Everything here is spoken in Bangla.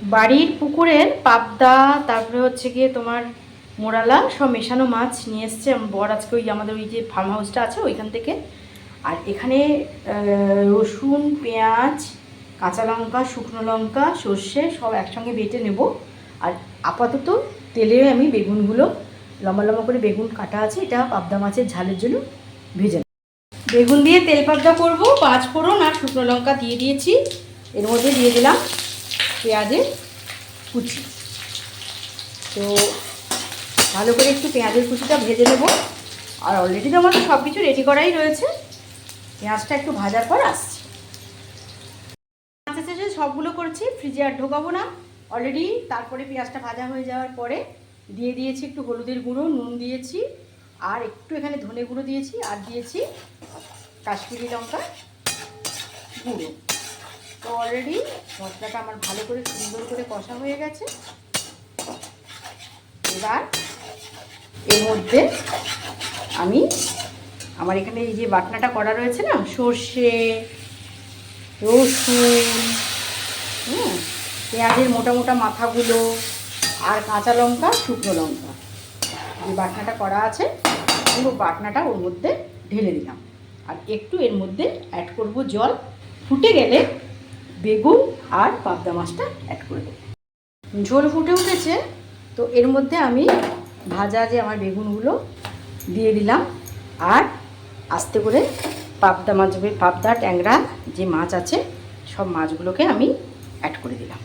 বাড়ির পুকুরের পাবদা, তারপরে হচ্ছে গিয়ে তোমার মোরালা, সব মেশানো মাছ নিয়ে এসছে বর আজকে, ওই আমাদের ওই যে ফার্ম হাউসটা আছে ওইখান থেকে। আর এখানে রসুন, পেঁয়াজ, কাঁচা লঙ্কা, শুকনো লঙ্কা, সর্ষে সব একসঙ্গে বেটে নেব। আর আপাতত তেলে আমি বেগুনগুলো লম্বা লম্বা করে বেগুন কাটা আছে, এটা পাবদা মাছের ঝালের জন্য ভেজে নেব। বেগুন দিয়ে তেল পাবদা করবো, 5 ফোড়ন আর শুকনো লঙ্কা দিয়ে দিয়েছি। এর মধ্যে দিয়ে দিলাম পেঁয়াজের কুচি। তো ভালো করে একটু পেঁয়াজের কুচিটা ভেজে নেব। আর অলরেডি তো আমাদের সব কিছু রেডি করাই রয়েছে, পেঁয়াজটা একটু ভাজার পর আসছি। মাছের শেষে সবগুলো করছি, ফ্রিজে আর ঢোকাবো না অলরেডি। তারপরে পেঁয়াজটা ভাজা হয়ে যাওয়ার পরে দিয়ে দিয়েছি একটু হলুদের গুঁড়ো, নুন দিয়েছি, আর একটু এখানে ধনে গুঁড়ো দিয়েছি, আর দিয়েছি কাশ্মীরি লঙ্কা গুঁড়ো। তো অলরেডি মশলাটা আমার ভালো করে সুন্দর করে কষা হয়ে গেছে। এবার এর মধ্যে আমি আমার এখানে এই যে বাটনাটা করা রয়েছে না, সর্ষে, রসুন, পেঁয়াজের মোটা মোটা মাথাগুলো, আর কাঁচা লঙ্কা, শুকনো লঙ্কা, যে বাটনাটা করা আছে পুরো বাটনাটা ওর মধ্যে ঢেলে দিলাম। আর একটু এর মধ্যে অ্যাড করব জল। ফুটে গেলে বেগুন আর পাবদা মাছটা অ্যাড করে দেবো। ঝোল ফুটে উঠেছে, তো এর মধ্যে আমি ভাজা যে আমার বেগুনগুলো দিয়ে দিলাম। আর আস্তে করে পাবদা মাছ, পাবদা ট্যাংরা যে মাছ আছে সব মাছগুলোকে আমি অ্যাড করে দিলাম।